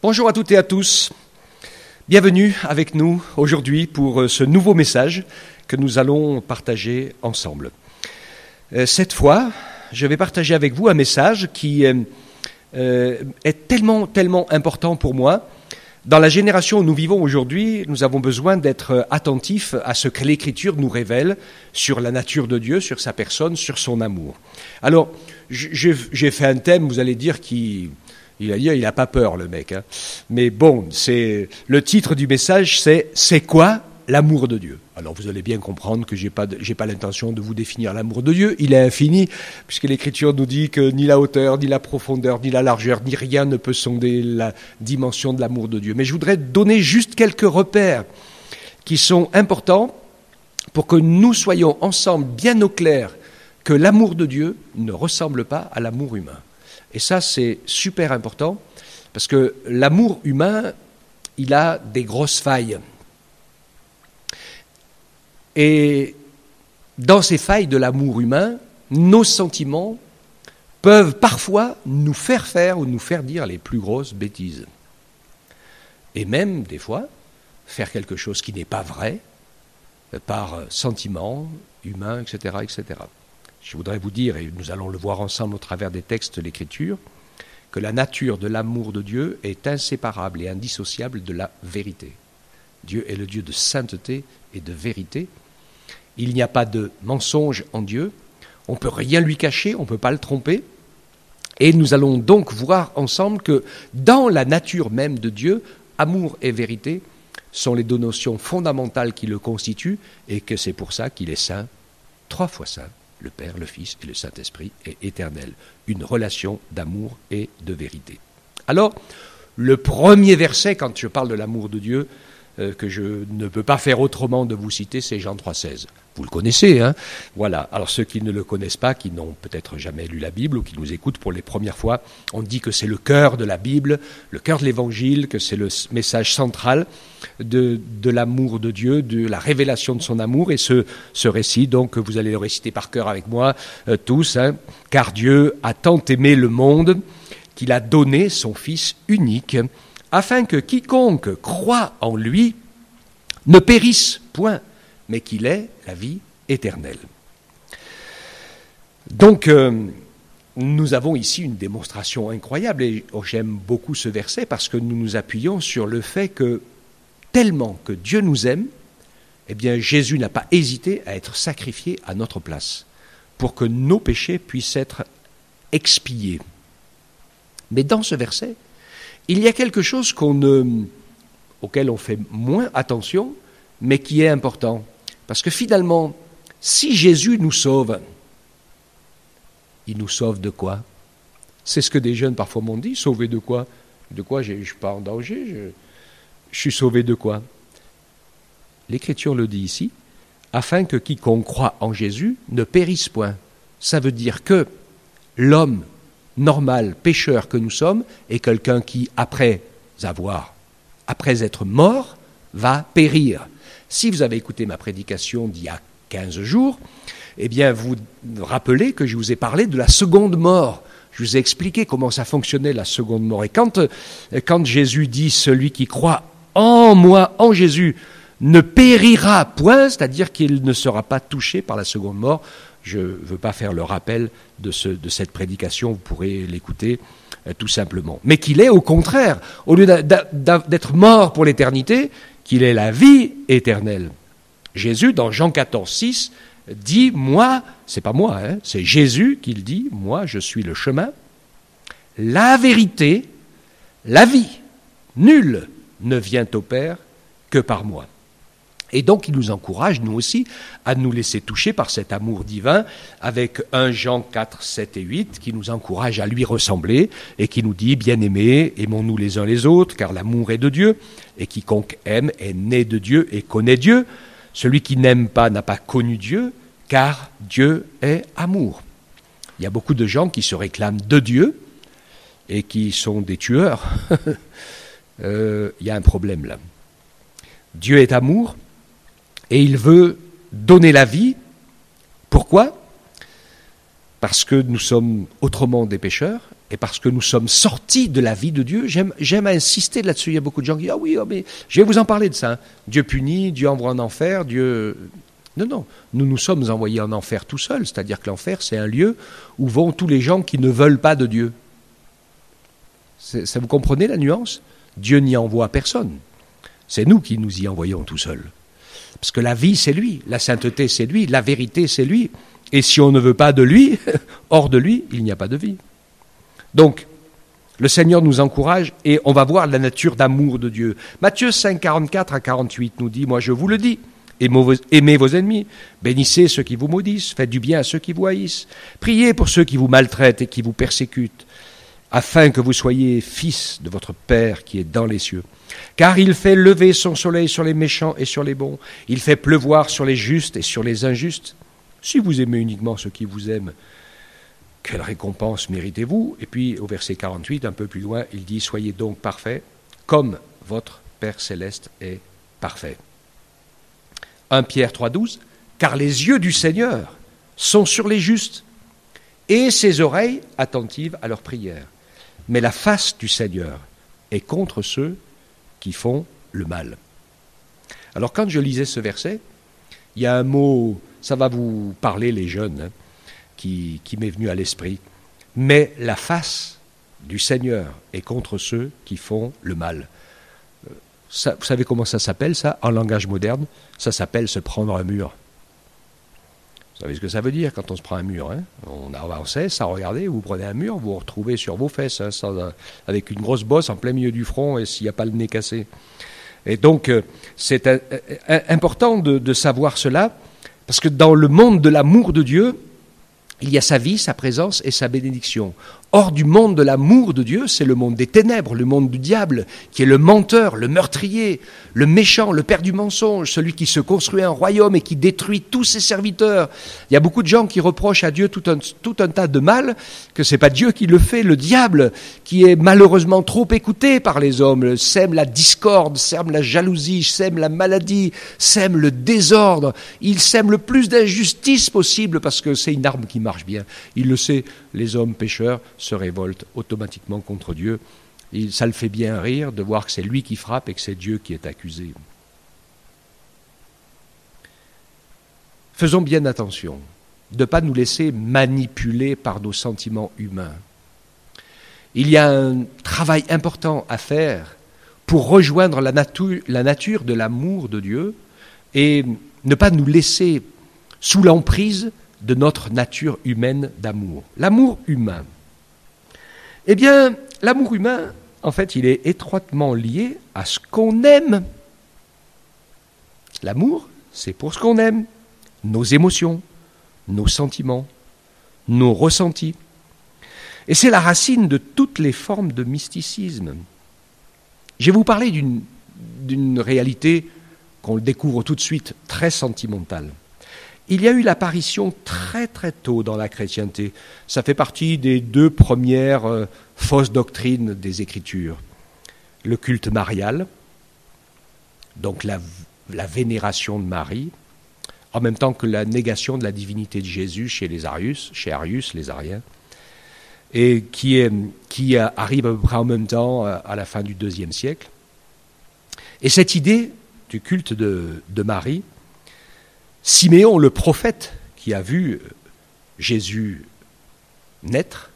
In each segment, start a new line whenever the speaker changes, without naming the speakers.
Bonjour à toutes et à tous. Bienvenue avec nous aujourd'hui pour ce nouveau message que nous allons partager ensemble. Cette fois, je vais partager avec vous un message qui est tellement important pour moi. Dans la génération où nous vivons aujourd'hui, nous avons besoin d'être attentifs à ce que l'Écriture nous révèle sur la nature de Dieu, sur sa personne, sur son amour. Alors, j'ai fait un thème, vous allez dire, il n'a pas peur, le mec. Hein. Mais bon, le titre du message, c'est quoi l'amour de Dieu? Alors vous allez bien comprendre que j'ai pas l'intention de vous définir l'amour de Dieu. Il est infini, puisque l'Écriture nous dit que ni la hauteur, ni la profondeur, ni la largeur, ni rien ne peut sonder la dimension de l'amour de Dieu. Mais je voudrais donner juste quelques repères qui sont importants pour que nous soyons ensemble bien au clair que l'amour de Dieu ne ressemble pas à l'amour humain. Et ça, c'est super important, parce que l'amour humain, il a des grosses failles. Et dans ces failles de l'amour humain, nos sentiments peuvent parfois nous faire faire ou nous faire dire les plus grosses bêtises. Et même, des fois, faire quelque chose qui n'est pas vrai, par sentiment humain, etc., etc. Je voudrais vous dire, et nous allons le voir ensemble au travers des textes de l'Écriture, que la nature de l'amour de Dieu est inséparable et indissociable de la vérité. Dieu est le Dieu de sainteté et de vérité. Il n'y a pas de mensonge en Dieu. On ne peut rien lui cacher, on ne peut pas le tromper. Et nous allons donc voir ensemble que dans la nature même de Dieu, amour et vérité sont les deux notions fondamentales qui le constituent et que c'est pour ça qu'il est saint, 3 fois saint. Le Père, le Fils et le Saint-Esprit est éternel. Une relation d'amour et de vérité. Alors, le premier verset, quand je parle de l'amour de Dieu, que je ne peux pas faire autrement de vous citer, c'est Jean 3,16. Vous le connaissez, hein? Voilà. Alors ceux qui ne le connaissent pas, qui n'ont peut-être jamais lu la Bible ou qui nous écoutent pour les premières fois, on dit que c'est le cœur de la Bible, le cœur de l'Évangile, que c'est le message central de l'amour de Dieu, de la révélation de son amour. Et ce récit, donc, vous allez le réciter par cœur avec moi, tous, hein, car Dieu a tant aimé le monde qu'il a donné son Fils unique, afin que quiconque croit en lui ne périsse point, mais qu'il ait la vie éternelle. Donc, nous avons ici une démonstration incroyable, et j'aime beaucoup ce verset parce que nous nous appuyons sur le fait que, tellement que Dieu nous aime, eh bien Jésus n'a pas hésité à être sacrifié à notre place, pour que nos péchés puissent être expiés. Mais dans ce verset, il y a quelque chose auquel on fait moins attention, mais qui est important. Parce que finalement, si Jésus nous sauve, il nous sauve de quoi? C'est ce que des jeunes parfois m'ont dit, sauvé de quoi? De quoi? Je ne suis pas en danger, je suis sauvé de quoi? L'Écriture le dit ici, afin que quiconque croit en Jésus ne périsse point. Ça veut dire que l'homme normal, pécheur que nous sommes, est quelqu'un qui, après être mort, va périr. Si vous avez écouté ma prédication d'il y a 15 jours, eh bien vous vous rappelez que je vous ai parlé de la seconde mort. Je vous ai expliqué comment ça fonctionnait, la seconde mort. Et quand Jésus dit « Celui qui croit en moi, en Jésus, ne périra point », c'est-à-dire qu'il ne sera pas touché par la seconde mort. Je ne veux pas faire le rappel de cette prédication, vous pourrez l'écouter tout simplement. Mais qu'il est au contraire, au lieu d'être mort pour l'éternité, qu'il ait la vie éternelle. Jésus, dans Jean 14,6, dit « Moi », c'est pas moi, hein, c'est Jésus qui le dit « Moi, je suis le chemin, la vérité, la vie. Nul ne vient au Père que par moi. » Et donc, il nous encourage, nous aussi, à nous laisser toucher par cet amour divin, avec 1 Jean 4, 7 et 8, qui nous encourage à lui ressembler, et qui nous dit « Bien-aimés, aimons-nous les uns les autres, car l'amour est de Dieu, et quiconque aime est né de Dieu et connaît Dieu. Celui qui n'aime pas n'a pas connu Dieu, car Dieu est amour. » Il y a beaucoup de gens qui se réclament de Dieu, et qui sont des tueurs. Il y a un problème là. Dieu est amour, et il veut donner la vie. Pourquoi? Parce que nous sommes autrement des pécheurs et parce que nous sommes sortis de la vie de Dieu, j'aime insister là-dessus. Il y a beaucoup de gens qui disent « Ah oui, oh, mais je vais vous en parler de ça. Hein. Dieu punit, Dieu envoie en enfer, Dieu... » Non, nous nous sommes envoyés en enfer tout seuls, c'est-à-dire que l'enfer, c'est un lieu où vont tous les gens qui ne veulent pas de Dieu. Ça, vous comprenez la nuance ? Dieu n'y envoie personne. C'est nous qui nous y envoyons tout seuls. Parce que la vie, c'est lui, la sainteté, c'est lui, la vérité, c'est lui. Et si on ne veut pas de lui, hors de lui, il n'y a pas de vie. Donc, le Seigneur nous encourage et on va voir la nature d'amour de Dieu. Matthieu 5, 44 à 48 nous dit « Moi je vous le dis, aimez vos ennemis, bénissez ceux qui vous maudissent, faites du bien à ceux qui vous haïssent, priez pour ceux qui vous maltraitent et qui vous persécutent, afin que vous soyez fils de votre Père qui est dans les cieux. Car il fait lever son soleil sur les méchants et sur les bons, il fait pleuvoir sur les justes et sur les injustes. Si vous aimez uniquement ceux qui vous aiment, quelle récompense méritez-vous » Et puis au verset 48, un peu plus loin, il dit « Soyez donc parfaits, comme votre Père céleste est parfait. » 1 Pierre 3,12 « Car les yeux du Seigneur sont sur les justes, et ses oreilles attentives à leurs prières. Mais la face du Seigneur est contre ceux qui font le mal. » Alors quand je lisais ce verset, il y a un mot, ça va vous parler les jeunes, hein, qui m'est venu à l'esprit. Mais la face du Seigneur est contre ceux qui font le mal. Ça, vous savez comment ça s'appelle, ça, en langage moderne ? Ça s'appelle se prendre un mur. Vous savez ce que ça veut dire quand on se prend un mur, hein ? On avançait, ça regardez, vous prenez un mur, vous vous retrouvez sur vos fesses, hein, avec une grosse bosse en plein milieu du front et s'il n'y a pas le nez cassé. Et donc, c'est important de savoir cela, parce que dans le monde de l'amour de Dieu, il y a sa vie, sa présence et sa bénédiction. Hors du monde de l'amour de Dieu, c'est le monde des ténèbres, le monde du diable, qui est le menteur, le meurtrier, le méchant, le père du mensonge, celui qui se construit un royaume et qui détruit tous ses serviteurs. Il y a beaucoup de gens qui reprochent à Dieu tout un tas de mal, que c'est pas Dieu qui le fait, le diable, qui est malheureusement trop écouté par les hommes, sème la discorde, sème la jalousie, sème la maladie, sème le désordre. Il sème le plus d'injustice possible parce que c'est une arme qui marche bien. Il le sait, les hommes pécheurs se révoltent automatiquement contre Dieu. Ça le fait bien rire de voir que c'est lui qui frappe et que c'est Dieu qui est accusé. Faisons bien attention de ne pas nous laisser manipuler par nos sentiments humains. Il y a un travail important à faire pour rejoindre la nature de l'amour de Dieu et ne pas nous laisser sous l'emprise de notre nature humaine d'amour. L'amour humain. Eh bien, l'amour humain, en fait, il est étroitement lié à ce qu'on aime. L'amour, c'est pour ce qu'on aime, nos émotions, nos sentiments, nos ressentis. Et c'est la racine de toutes les formes de mysticisme. Je vais vous parler d'une réalité qu'on le découvre tout de suite, très sentimentale. Il y a eu l'apparition très très tôt dans la chrétienté. Ça fait partie des 2 premières fausses doctrines des Écritures. Le culte marial, donc la vénération de Marie, en même temps que la négation de la divinité de Jésus chez Arius, les Ariens, et qui arrive à peu près en même temps à la fin du IIe siècle. Et cette idée du culte de Marie, Siméon, le prophète, qui a vu Jésus naître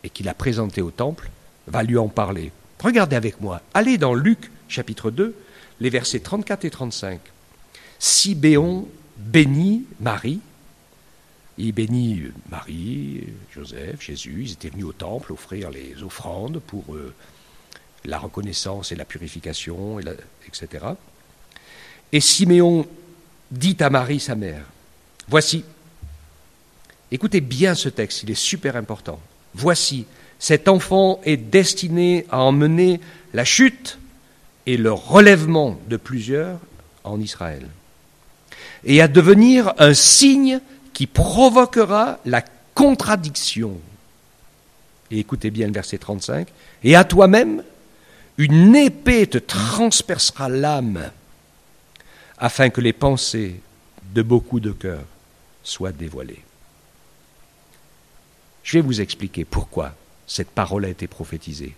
et qui l'a présenté au temple, va lui en parler. Regardez avec moi, allez dans Luc chapitre 2, les versets 34 et 35. Siméon bénit Marie, il bénit Marie, Joseph, Jésus, ils étaient venus au temple offrir les offrandes pour la reconnaissance et la purification, etc. Et Siméon dit à Marie, sa mère, « Voici, écoutez bien ce texte, il est super important. Voici, cet enfant est destiné à emmener la chute et le relèvement de plusieurs en Israël, et à devenir un signe qui provoquera la contradiction. » Et écoutez bien le verset 35, « Et à toi-même, une épée te transpercera l'âme, afin que les pensées de beaucoup de cœurs soient dévoilées. » Je vais vous expliquer pourquoi cette parole a été prophétisée.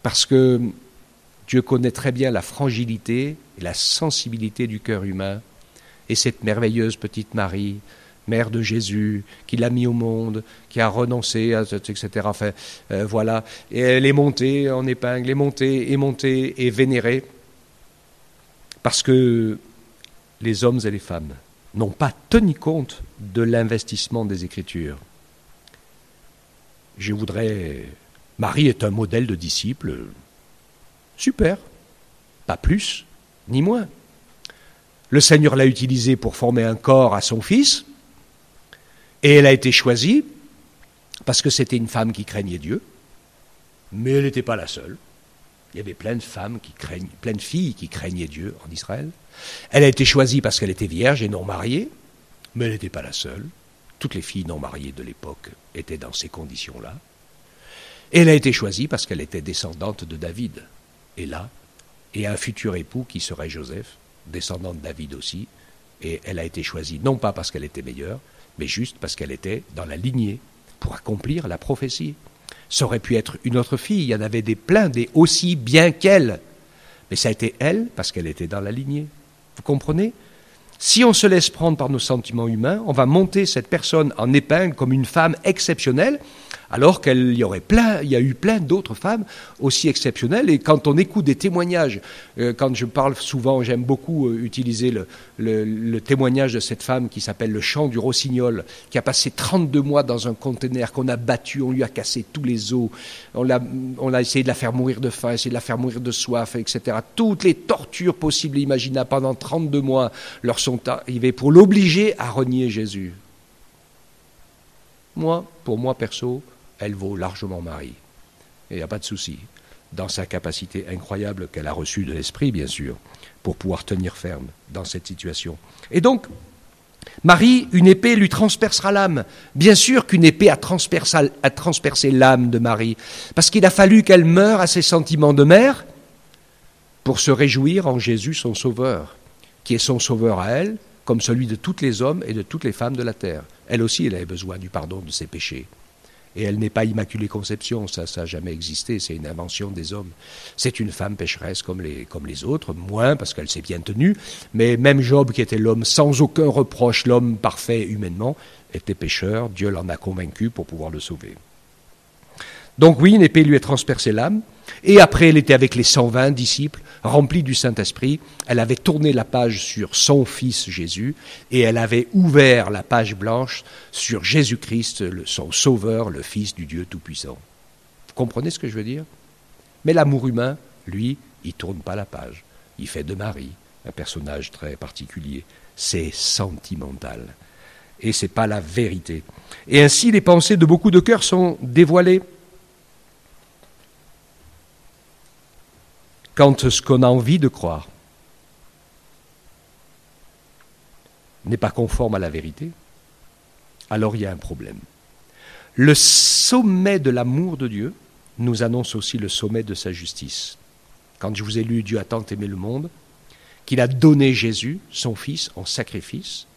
Parce que Dieu connaît très bien la fragilité et la sensibilité du cœur humain. Et cette merveilleuse petite Marie, mère de Jésus, qui l'a mis au monde, qui a renoncé, etc. Enfin, voilà. Et elle est montée en épingle, est montée et vénérée. Parce que les hommes et les femmes n'ont pas tenu compte de l'investissement des Écritures. Marie est un modèle de disciple, super, pas plus ni moins. Le Seigneur l'a utilisée pour former un corps à son fils, et elle a été choisie parce que c'était une femme qui craignait Dieu, mais elle n'était pas la seule. Il y avait plein de filles qui craignaient Dieu en Israël. Elle a été choisie parce qu'elle était vierge et non mariée, mais elle n'était pas la seule. Toutes les filles non mariées de l'époque étaient dans ces conditions-là. Et elle a été choisie parce qu'elle était descendante de David. Et un futur époux qui serait Joseph, descendant de David aussi. Et elle a été choisie non pas parce qu'elle était meilleure, mais juste parce qu'elle était dans la lignée pour accomplir la prophétie. Ça aurait pu être une autre fille, il y en avait plein, des aussi bien qu'elle. Mais ça a été elle parce qu'elle était dans la lignée. Vous comprenez ? Si on se laisse prendre par nos sentiments humains, on va monter cette personne en épingle comme une femme exceptionnelle, alors qu'il y a eu plein d'autres femmes aussi exceptionnelles. Et quand on écoute des témoignages, quand je parle souvent, j'aime beaucoup utiliser le témoignage de cette femme qui s'appelle le chant du rossignol, qui a passé 32 mois dans un conteneur, qu'on a battu, on lui a cassé tous les os, on a essayé de la faire mourir de faim, essayé de la faire mourir de soif, etc. Toutes les tortures possibles et imaginables pendant 32 mois leur sont arrivées pour l'obliger à renier Jésus. Pour moi perso, elle vaut largement Marie. Et il n'y a pas de souci, dans sa capacité incroyable qu'elle a reçue de l'Esprit, bien sûr, pour pouvoir tenir ferme dans cette situation. Et donc, Marie, une épée lui transpercera l'âme. Bien sûr qu'une épée a transpercé l'âme de Marie, parce qu'il a fallu qu'elle meure à ses sentiments de mère pour se réjouir en Jésus, son sauveur, qui est son sauveur à elle, comme celui de tous les hommes et de toutes les femmes de la terre. Elle aussi, elle avait besoin du pardon de ses péchés. Et elle n'est pas Immaculée Conception, ça n'a jamais existé, c'est une invention des hommes. C'est une femme pécheresse comme les autres, moins parce qu'elle s'est bien tenue, mais même Job, qui était l'homme sans aucun reproche, l'homme parfait humainement, était pécheur, Dieu l'en a convaincu pour pouvoir le sauver. Donc oui, une épée lui a transpercé l'âme, et après elle était avec les 120 disciples, remplis du Saint-Esprit, elle avait tourné la page sur son Fils Jésus, et elle avait ouvert la page blanche sur Jésus-Christ, son Sauveur, le Fils du Dieu Tout-Puissant. Vous comprenez ce que je veux dire ? Mais l'amour humain, lui, il ne tourne pas la page. Il fait de Marie un personnage très particulier. C'est sentimental. Et ce n'est pas la vérité. Et ainsi, les pensées de beaucoup de cœurs sont dévoilées. Quand ce qu'on a envie de croire n'est pas conforme à la vérité, alors il y a un problème. Le sommet de l'amour de Dieu nous annonce aussi le sommet de sa justice. Quand je vous ai lu « Dieu a tant aimé le monde », qu'il a donné Jésus, son Fils, en sacrifice,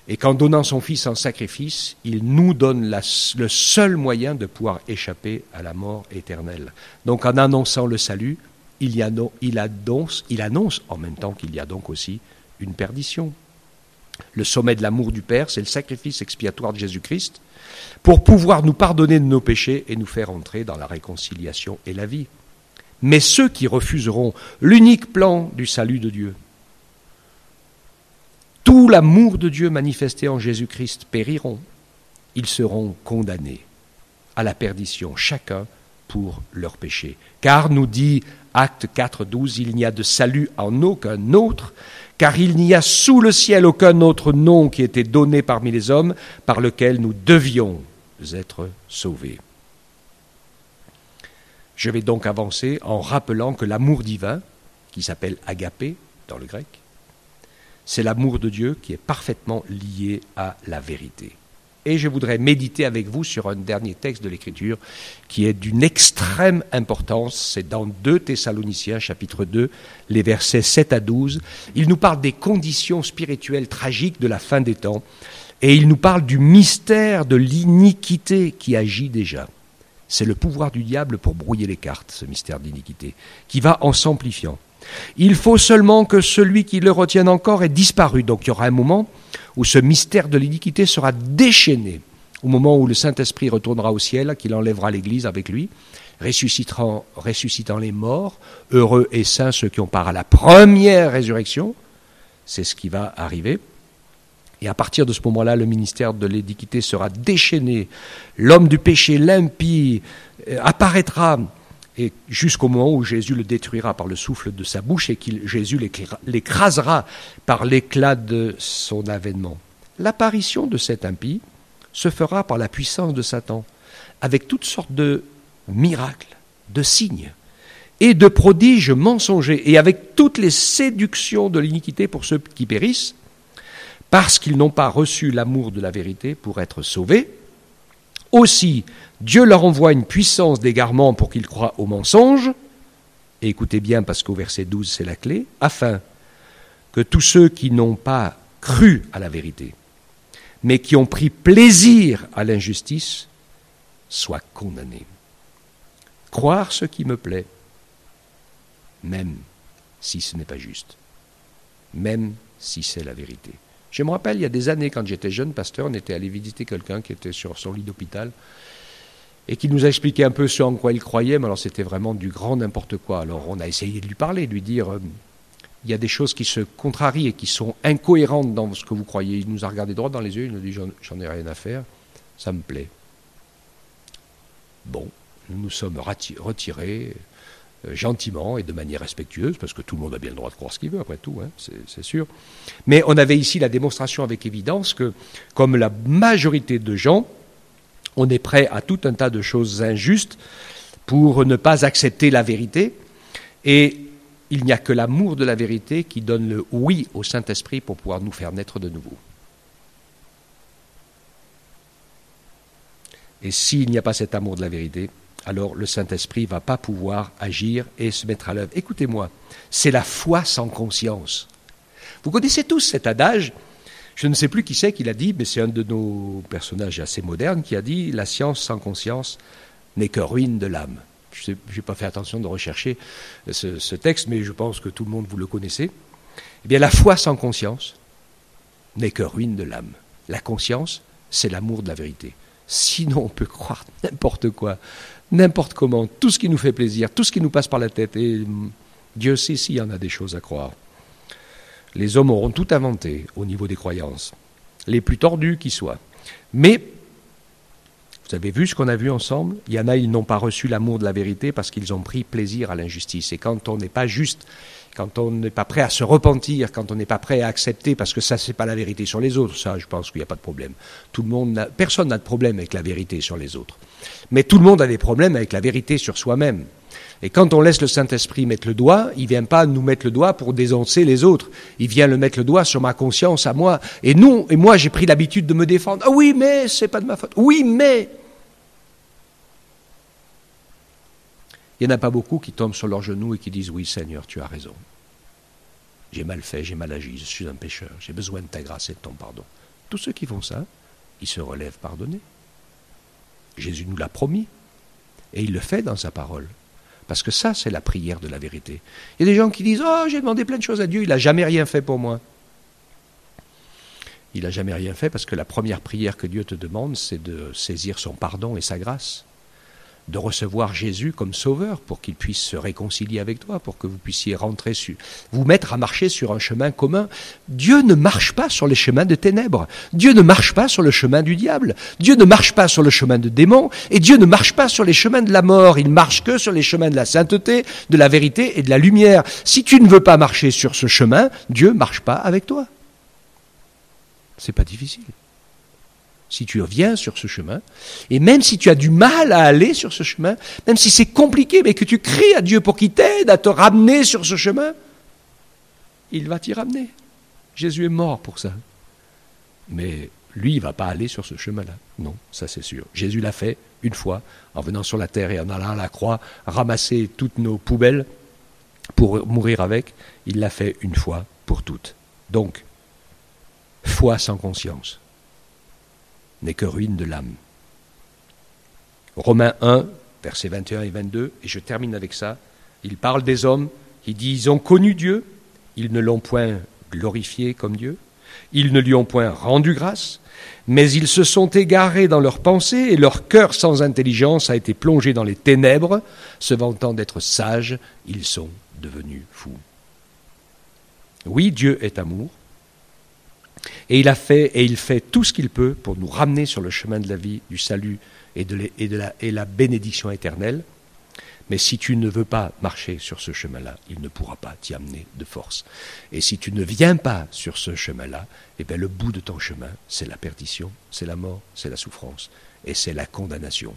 et qu'en donnant son Fils en sacrifice, il nous donne le seul moyen de pouvoir échapper à la mort éternelle. Donc en annonçant le salut, il annonce en même temps qu'il y a donc aussi une perdition. Le sommet de l'amour du Père, c'est le sacrifice expiatoire de Jésus-Christ pour pouvoir nous pardonner de nos péchés et nous faire entrer dans la réconciliation et la vie. Mais ceux qui refuseront l'unique plan du salut de Dieu, tout l'amour de Dieu manifesté en Jésus-Christ périront. Ils seront condamnés à la perdition, chacun pour leurs péchés. Car, nous dit Actes 4:12, il n'y a de salut en aucun autre, car il n'y a sous le ciel aucun autre nom qui ait été donné parmi les hommes par lequel nous devions être sauvés. Je vais donc avancer en rappelant que l'amour divin, qui s'appelle agapé dans le grec, c'est l'amour de Dieu qui est parfaitement lié à la vérité. Et je voudrais méditer avec vous sur un dernier texte de l'Écriture qui est d'une extrême importance. C'est dans 2 Thessaloniciens, chapitre 2, les versets 7 à 12. Il nous parle des conditions spirituelles tragiques de la fin des temps et il nous parle du mystère de l'iniquité qui agit déjà. C'est le pouvoir du diable pour brouiller les cartes, ce mystère de l'iniquité, qui va en s'amplifiant. Il faut seulement que celui qui le retienne encore ait disparu. Donc il y aura un moment où ce mystère de l'iniquité sera déchaîné, au moment où le Saint-Esprit retournera au ciel, qu'il enlèvera l'Église avec lui, ressuscitant les morts, heureux et saints ceux qui ont part à la première résurrection. C'est ce qui va arriver. Et à partir de ce moment-là, le ministère de l'iniquité sera déchaîné. L'homme du péché, l'impie, apparaîtra, et jusqu'au moment où Jésus le détruira par le souffle de sa bouche et que Jésus l'écrasera par l'éclat de son avènement. L'apparition de cet impie se fera par la puissance de Satan, avec toutes sortes de miracles, de signes et de prodiges mensongers, et avec toutes les séductions de l'iniquité pour ceux qui périssent, parce qu'ils n'ont pas reçu l'amour de la vérité pour être sauvés. Aussi, Dieu leur envoie une puissance d'égarement pour qu'ils croient au mensonge, et écoutez bien parce qu'au verset 12 c'est la clé, afin que tous ceux qui n'ont pas cru à la vérité, mais qui ont pris plaisir à l'injustice, soient condamnés. Croire ce qui me plaît, même si ce n'est pas juste, même si c'est la vérité. Je me rappelle, il y a des années, quand j'étais jeune pasteur, on était allé visiter quelqu'un qui était sur son lit d'hôpital et qui nous a expliqué un peu ce en quoi il croyait, mais alors c'était vraiment du grand n'importe quoi. Alors on a essayé de lui parler, de lui dire il y a des choses qui se contrarient et qui sont incohérentes dans ce que vous croyez. Il nous a regardé droit dans les yeux, il nous a dit j'en ai rien à faire, ça me plaît. Bon, nous nous sommes retirés gentiment et de manière respectueuse, parce que tout le monde a bien le droit de croire ce qu'il veut, après tout, hein, c'est sûr. Mais on avait ici la démonstration avec évidence que, comme la majorité de gens, on est prêt à tout un tas de choses injustes pour ne pas accepter la vérité, et il n'y a que l'amour de la vérité qui donne le oui au Saint-Esprit pour pouvoir nous faire naître de nouveau. Et s'il n'y a pas cet amour de la vérité, alors le Saint-Esprit ne va pas pouvoir agir et se mettre à l'œuvre. Écoutez-moi, c'est la foi sans conscience. Vous connaissez tous cet adage, je ne sais plus qui c'est qui l'a dit, mais c'est un de nos personnages assez modernes qui a dit « La science sans conscience n'est que ruine de l'âme ». Je n'ai pas fait attention de rechercher ce texte, mais je pense que tout le monde vous le connaissez. Eh bien, la foi sans conscience n'est que ruine de l'âme. La conscience, c'est l'amour de la vérité. Sinon, on peut croire n'importe quoi, n'importe comment, tout ce qui nous fait plaisir, tout ce qui nous passe par la tête. Et Dieu sait s'il y en a des choses à croire. Les hommes auront tout inventé au niveau des croyances, les plus tordus qui soient. Mais, vous avez vu ce qu'on a vu ensemble ? Il y en a, ils n'ont pas reçu l'amour de la vérité parce qu'ils ont pris plaisir à l'injustice. Et quand on n'est pas juste, quand on n'est pas prêt à se repentir, quand on n'est pas prêt à accepter, parce que ça, c'est pas la vérité sur les autres, ça, je pense qu'il n'y a pas de problème. Personne n'a de problème avec la vérité sur les autres. Mais tout le monde a des problèmes avec la vérité sur soi-même. Et quand on laisse le Saint-Esprit mettre le doigt, il ne vient pas nous mettre le doigt pour dénoncer les autres. Il vient le mettre le doigt sur ma conscience à moi. Et moi, j'ai pris l'habitude de me défendre. Ah oui, mais c'est pas de ma faute. Oui, mais... Il n'y en a pas beaucoup qui tombent sur leurs genoux et qui disent « Oui, Seigneur, tu as raison. J'ai mal fait, j'ai mal agi, je suis un pécheur. J'ai besoin de ta grâce et de ton pardon. » Tous ceux qui font ça, ils se relèvent pardonnés. Jésus nous l'a promis. Et il le fait dans sa parole. Parce que ça, c'est la prière de la vérité. Il y a des gens qui disent « Oh, j'ai demandé plein de choses à Dieu, il n'a jamais rien fait pour moi. » Il n'a jamais rien fait parce que la première prière que Dieu te demande, c'est de saisir son pardon et sa grâce. De recevoir Jésus comme sauveur pour qu'il puisse se réconcilier avec toi, pour que vous puissiez vous mettre à marcher sur un chemin commun. Dieu ne marche pas sur les chemins de ténèbres. Dieu ne marche pas sur le chemin du diable. Dieu ne marche pas sur le chemin de démons. Et Dieu ne marche pas sur les chemins de la mort. Il marche que sur les chemins de la sainteté, de la vérité et de la lumière. Si tu ne veux pas marcher sur ce chemin, Dieu ne marche pas avec toi. C'est pas difficile. Si tu reviens sur ce chemin, et même si tu as du mal à aller sur ce chemin, même si c'est compliqué, mais que tu cries à Dieu pour qu'il t'aide à te ramener sur ce chemin, il va t'y ramener. Jésus est mort pour ça. Mais lui, il ne va pas aller sur ce chemin-là. Non, ça c'est sûr. Jésus l'a fait une fois, en venant sur la terre et en allant à la croix, ramasser toutes nos poubelles pour mourir avec. Il l'a fait une fois pour toutes. Donc, foi sans conscience n'est que ruine de l'âme. Romains 1, versets 21 et 22, et je termine avec ça. Il parle des hommes, il dit, ils ont connu Dieu, ils ne l'ont point glorifié comme Dieu, ils ne lui ont point rendu grâce, mais ils se sont égarés dans leurs pensées et leur cœur sans intelligence a été plongé dans les ténèbres, se vantant d'être sages, ils sont devenus fous. Oui, Dieu est amour, et il fait tout ce qu'il peut pour nous ramener sur le chemin de la vie, du salut et la bénédiction éternelle. Mais si tu ne veux pas marcher sur ce chemin-là, il ne pourra pas t'y amener de force. Et si tu ne viens pas sur ce chemin-là, eh bien le bout de ton chemin, c'est la perdition, c'est la mort, c'est la souffrance et c'est la condamnation.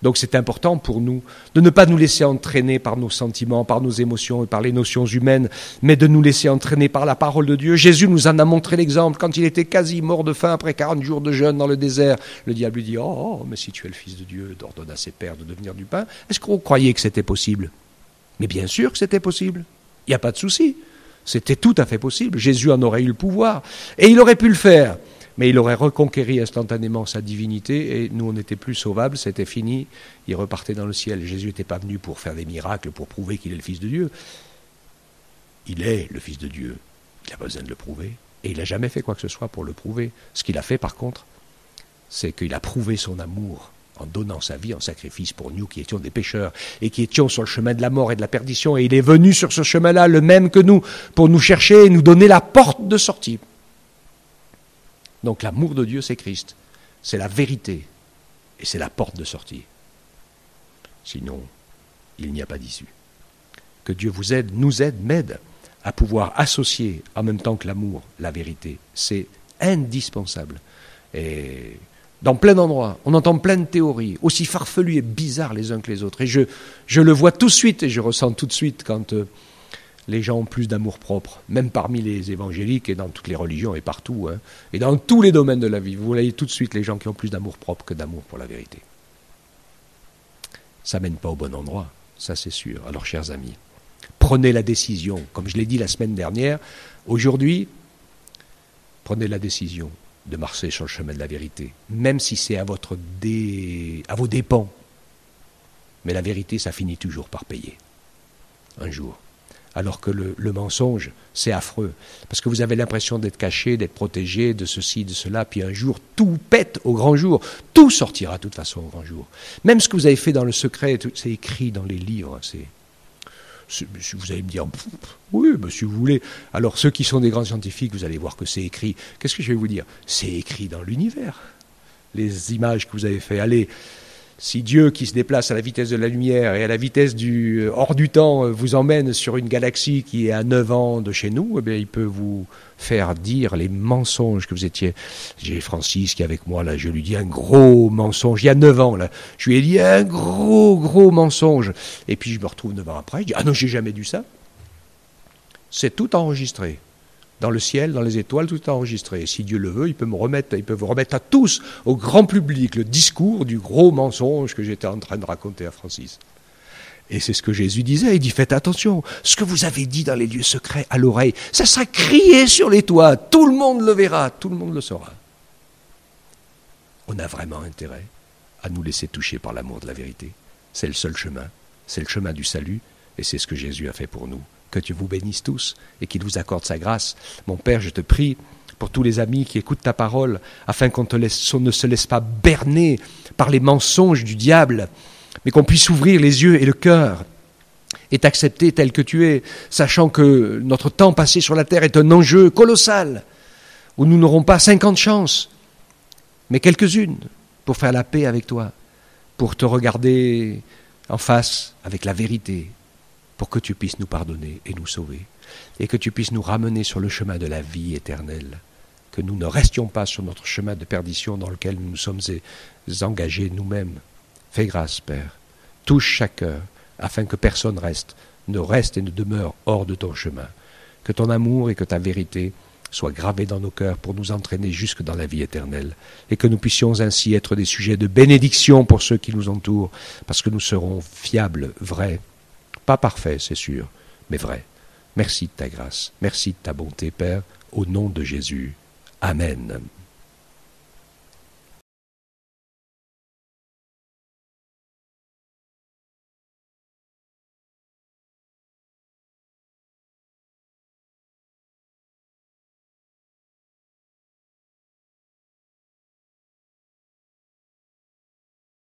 Donc c'est important pour nous de ne pas nous laisser entraîner par nos sentiments, par nos émotions et par les notions humaines, mais de nous laisser entraîner par la parole de Dieu. Jésus nous en a montré l'exemple quand il était quasi mort de faim après 40 jours de jeûne dans le désert. Le diable lui dit « Oh, mais si tu es le Fils de Dieu, ordonne à ses pères de devenir du pain. » Est-ce qu'on croyait que c'était possible? Mais bien sûr que c'était possible. Il n'y a pas de souci. C'était tout à fait possible. Jésus en aurait eu le pouvoir. Et il aurait pu le faire. Mais il aurait reconquéri instantanément sa divinité et nous, on n'était plus sauvables, c'était fini, il repartait dans le ciel. Jésus n'était pas venu pour faire des miracles, pour prouver qu'il est le Fils de Dieu. Il est le Fils de Dieu, il n'a pas besoin de le prouver. Et il n'a jamais fait quoi que ce soit pour le prouver. Ce qu'il a fait, par contre, c'est qu'il a prouvé son amour en donnant sa vie en sacrifice pour nous qui étions des pécheurs et qui étions sur le chemin de la mort et de la perdition. Et il est venu sur ce chemin-là, le même que nous, pour nous chercher et nous donner la porte de sortie. Donc l'amour de Dieu, c'est Christ, c'est la vérité et c'est la porte de sortie. Sinon, il n'y a pas d'issue. Que Dieu vous aide, nous aide, m'aide à pouvoir associer en même temps que l'amour, la vérité. C'est indispensable. Et dans plein d'endroits, on entend plein de théories, aussi farfelues et bizarres les uns que les autres. Et je le vois tout de suite et je ressens tout de suite quand les gens ont plus d'amour propre, même parmi les évangéliques et dans toutes les religions et partout, hein, et dans tous les domaines de la vie. Vous voyez tout de suite les gens qui ont plus d'amour propre que d'amour pour la vérité. Ça ne mène pas au bon endroit, ça c'est sûr. Alors chers amis, prenez la décision, comme je l'ai dit la semaine dernière, aujourd'hui, prenez la décision de marcher sur le chemin de la vérité, même si c'est à vos dépens. Mais la vérité, ça finit toujours par payer, un jour. Alors que le mensonge, c'est affreux. Parce que vous avez l'impression d'être caché, d'être protégé, de ceci, de cela, puis un jour, tout pète au grand jour. Tout sortira de toute façon au grand jour. Même ce que vous avez fait dans le secret, c'est écrit dans les livres. Vous allez me dire, oui, si vous voulez. Alors ceux qui sont des grands scientifiques, vous allez voir que c'est écrit. Qu'est-ce que je vais vous dire? C'est écrit dans l'univers. Les images que vous avez faites, allez... Si Dieu, qui se déplace à la vitesse de la lumière et à la vitesse hors du temps, vous emmène sur une galaxie qui est à 9 ans de chez nous, eh bien, il peut vous faire dire les mensonges que vous étiez. J'ai Francis qui est avec moi, là, je lui dis un gros mensonge, il y a 9 ans, là, je lui ai dit un gros mensonge. Et puis je me retrouve 9 ans après, je dis, ah non, j'ai jamais dit ça. C'est tout enregistré. Dans le ciel, dans les étoiles, tout est enregistré. Si Dieu le veut, il peut vous remettre à tous, au grand public, le discours du gros mensonge que j'étais en train de raconter à Francis. Et c'est ce que Jésus disait, il dit, faites attention, ce que vous avez dit dans les lieux secrets à l'oreille, ça sera crié sur les toits, tout le monde le verra, tout le monde le saura. On a vraiment intérêt à nous laisser toucher par l'amour de la vérité. C'est le seul chemin, c'est le chemin du salut, et c'est ce que Jésus a fait pour nous. Que Dieu vous bénisse tous et qu'il vous accorde sa grâce. Mon Père, je te prie pour tous les amis qui écoutent ta parole, afin qu'on ne se laisse pas berner par les mensonges du diable, mais qu'on puisse ouvrir les yeux et le cœur et t'accepter tel que tu es, sachant que notre temps passé sur la terre est un enjeu colossal, où nous n'aurons pas 50 chances, mais quelques-unes pour faire la paix avec toi, pour te regarder en face avec la vérité, pour que tu puisses nous pardonner et nous sauver, et que tu puisses nous ramener sur le chemin de la vie éternelle, que nous ne restions pas sur notre chemin de perdition dans lequel nous nous sommes engagés nous-mêmes. Fais grâce, Père, touche chaque cœur, afin que personne ne reste et ne demeure hors de ton chemin, que ton amour et que ta vérité soient gravés dans nos cœurs pour nous entraîner jusque dans la vie éternelle, et que nous puissions ainsi être des sujets de bénédiction pour ceux qui nous entourent, parce que nous serons fiables, vrais, pas parfait, c'est sûr, mais vrai. Merci de ta grâce, merci de ta bonté, Père, au nom de Jésus. Amen.